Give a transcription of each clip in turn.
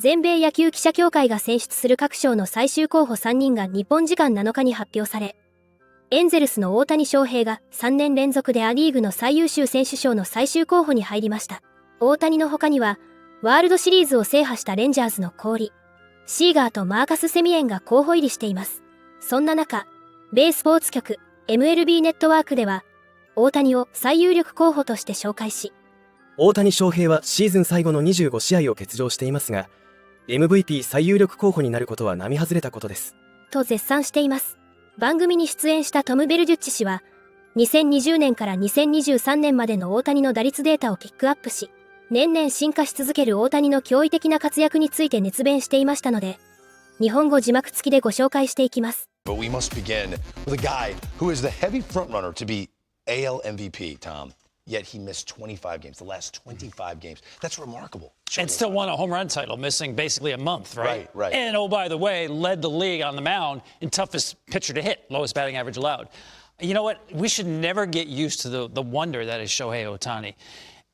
全米野球記者協会が選出する各賞の最終候補3人が日本時間7日に発表され、エンゼルスの大谷翔平が3年連続でア・リーグの最優秀選手賞の最終候補に入りました。大谷の他には、ワールドシリーズを制覇したレンジャーズの氷、シーガーとマーカス・セミエンが候補入りしています。そんな中、米スポーツ局 MLB ネットワークでは、大谷を最有力候補として紹介し、大谷翔平はシーズン最後の25試合を欠場していますが、MVP 最有力候補になることは並外れたことです。と絶賛しています。番組に出演したトム・ベルジュッチ氏は、2020年から2023年までの大谷の打率データをピックアップし、年々進化し続ける大谷の驚異的な活躍について熱弁していましたので、日本語字幕付きでご紹介していきます。But we must begin with a guy who is the heavy frontrunner to be AL MVP, Tom. Yet he missed 25 games, the last 25 games. That's remarkable. And still won a home run title, missing basically a month, right? Right. And oh, by the way, led the league on the mound in toughest pitcher to hit, lowest batting average allowed. You know what? We should never get used to the wonder that is Shohei Ohtani.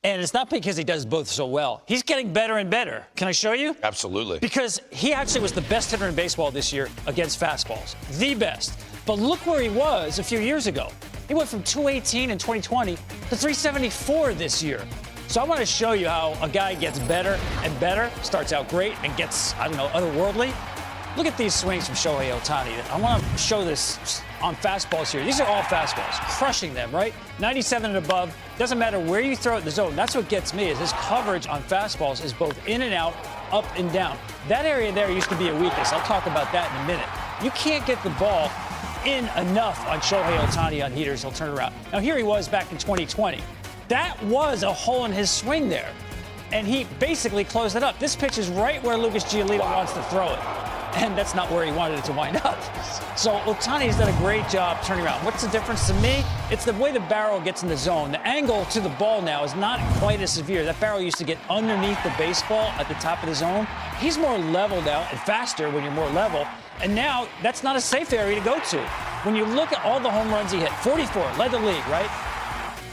And it's not because he does both so well. He's getting better and better. Can I show you? Absolutely. Because he actually was the best hitter in baseball this year against fastballs. The best. But look where he was a few years ago. He went from 218 in 2020 to 374 this year. So I want to show you how a guy gets better and better, starts out great and gets, I don't know, otherworldly. Look at these swings from Shohei Ohtani. I want to show this on fastballs here. These are all fastballs, crushing them, right? 97 and above. Doesn't matter where you throw it in the zone. That's what gets me, is his coverage on fastballs is both in and out, up and down. That area there used to be a weakness. I'll talk about that in a minute. You can't get the ball in enough on Shohei Ohtani on heaters. He'll turn around. Now here he was back in 2020. That was a hole in his swing there. And he basically closed it up. This pitch is right where Lucas Giolito wants to throw it. And that's not where he wanted it to wind up. So Ohtani's done a great job turning around. What's the difference to me? It's the way the barrel gets in the zone. The angle to the ball now is not quite as severe. That barrel used to get underneath the baseball at the top of the zone. He's more level now and faster when you're more level. And now that's not a safe area to go to. When you look at all the home runs he hit, 44, led the league, right?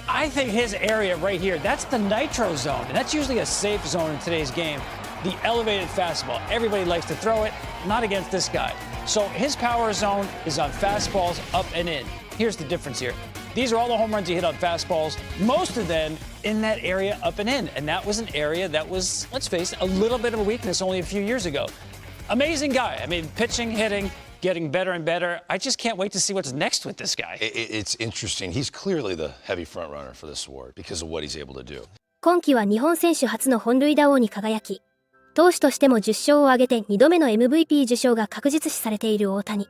I think his area right here, that's the nitro zone. And that's usually a safe zone in today's game. The elevated fastball. Everybody likes to throw it, not against this guy. So his power zone is on fastballs up and in. Here's the difference here. These are all the home runs he hit on fastballs, most of them in that area up and in. And that was an area that was, let's face it, a little bit of a weakness only a few years ago. Amazing guy. I mean, pitching, hitting, getting better and better. I just can't wait to see what's next with this guy. It's interesting. He's clearly the heavy frontrunner for this award because of what he's able to do. 今季は日本選手初の本塁打王に輝き、投手としても10勝を挙げて2度目の MVP 受賞が確実視されている大谷。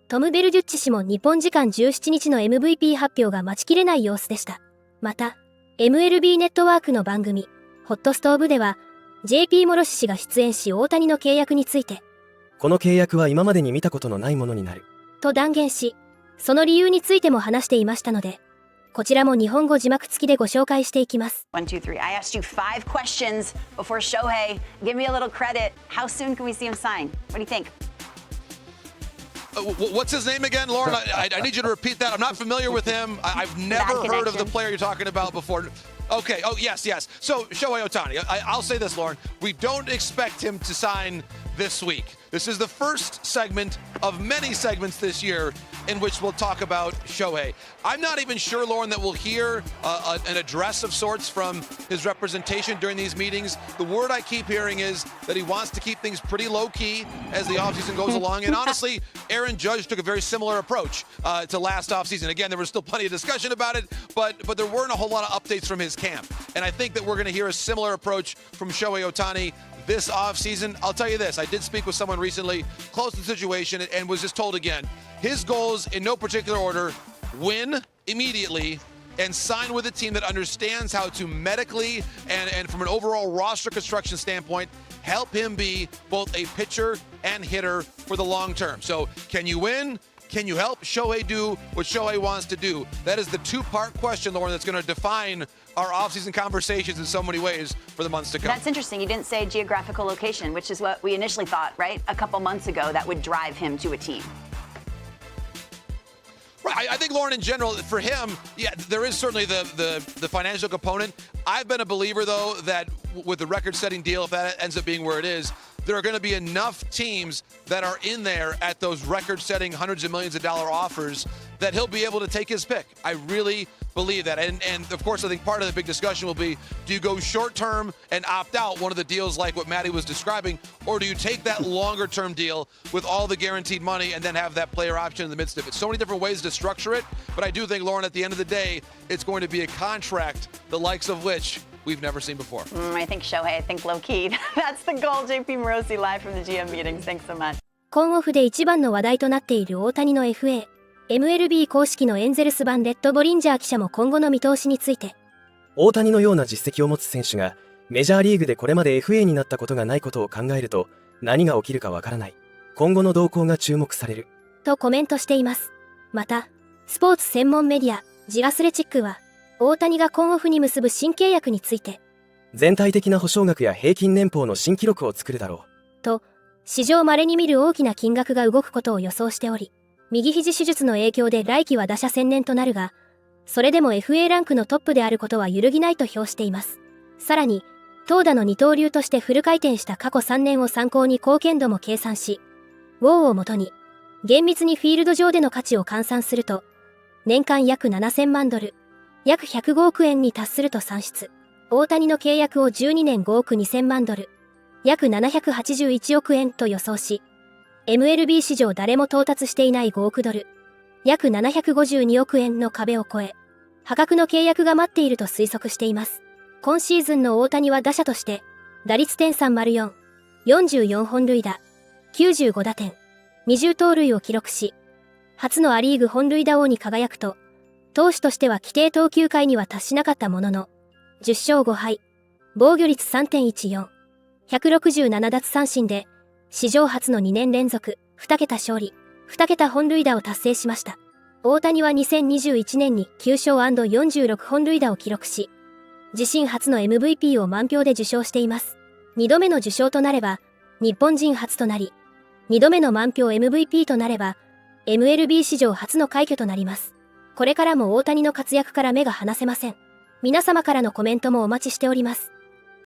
トム・ベルジュッチ氏も日本時間17日の MVP 発表が待ちきれない様子でした。また、MLB ネットワークの番組、ホットストーブでは、JP モロシ氏が出演し大谷の契約について、この契約は今までに見たことのないものになる。と断言し、その理由についても話していましたので、こちらも日本語字幕付きでご紹介していきます。1, 2, 3. I asked you 5 questions before Shohei. Give me a little credit. How soon can we see him sign? What do you think? What's his name again, Lauren? I need you to repeat that. I'm not familiar with him. I've never heard of the player you're talking about before. Okay. Oh, yes. So, Shohei Ohtani. I'll say this, Lauren. We don't expect him to sign this week. This is the first segment of many segments this year in which we'll talk about Shohei. I'm not even sure, Lauren, that we'll hear an address of sorts from his representation during these meetings. The word I keep hearing is that he wants to keep things pretty low-key as the offseason goes along. And honestly, Aaron Judge took a very similar approach to last offseason. Again, there was still plenty of discussion about it, but there weren't a whole lot of updates from his camp. And I think that we're going to hear a similar approach from Shohei Ohtani this offseason. I'll tell you this, I did speak with someone recently close to the situation and was just told again, his goals in no particular order: win immediately and sign with a team that understands how to medically and from an overall roster construction standpoint help him be both a pitcher and hitter for the long term. So can you win? Can you help Shohei do what Shohei wants to do? That is the two-part question, Lauren, that's going to define our offseason conversations in so many ways for the months to come. That's interesting. You didn't say geographical location, which is what we initially thought, right? A couple months ago, that would drive him to a team. Right. I think, Lauren, in general, for him, yeah, there is certainly the financial component. I've been a believer, though, that with the record-setting deal, if that ends up being where it is, there are going to be enough teams that are in there at those record-setting hundreds of millions of dollar offers that he'll be able to take his pick. I really believe that. And of course, I think part of the big discussion will be, do you go short-term and opt out one of the deals like what Maddie was describing, or do you take that longer-term deal with all the guaranteed money and then have that player option in the midst of it? So many different ways to structure it, but I do think, Lauren, at the end of the day, it's going to be a contract the likes of which we've never seen before. I think Shohei, I think low-key. That's the goal. JP Morosi live from the GM meetings. Thanks so much. 今オフで一番の話題となっている大谷の FA、MLB 公式のエンゼルス版レッド・ボリンジャー記者も今後の見通しについて、大谷のような実績を持つ選手がメジャーリーグでこれまで FA になったことがないことを考えると、何が起きるかわからない。今後の動向が注目される。とコメントしています。また、スポーツ専門メディア、ジアスレチックは、大谷が今オフに結ぶ新契約について、全体的な保証額や平均年俸の新記録を作るだろう。と、史上稀に見る大きな金額が動くことを予想しており、右肘手術の影響で来季は打者専念となるが、それでも FA ランクのトップであることは揺るぎないと評しています。さらに、投打の二刀流としてフル回転した過去3年を参考に貢献度も計算し、WOW をもとに、厳密にフィールド上での価値を換算すると、年間約$7000万、約105億円に達すると算出。大谷の契約を12年5億2000万、約781億円と予想し、MLB 史上誰も到達していない5億ドル、約752億円の壁を超え、破格の契約が待っていると推測しています。今シーズンの大谷は打者として、打率.304、44本塁打、95打点、20盗塁を記録し、初のアリーグ本塁打王に輝くと、投手としては規定投球回には達しなかったものの、10勝5敗、防御率 3.14、167奪三振で、史上初の2年連続、2桁勝利、2桁本塁打を達成しました。大谷は2021年に9勝& 46本塁打を記録し、自身初の MVP を満票で受賞しています。2度目の受賞となれば、日本人初となり、2度目の満票 MVP となれば、MLB 史上初の快挙となります。これからも大谷の活躍から目が離せません。皆様からのコメントもお待ちしております。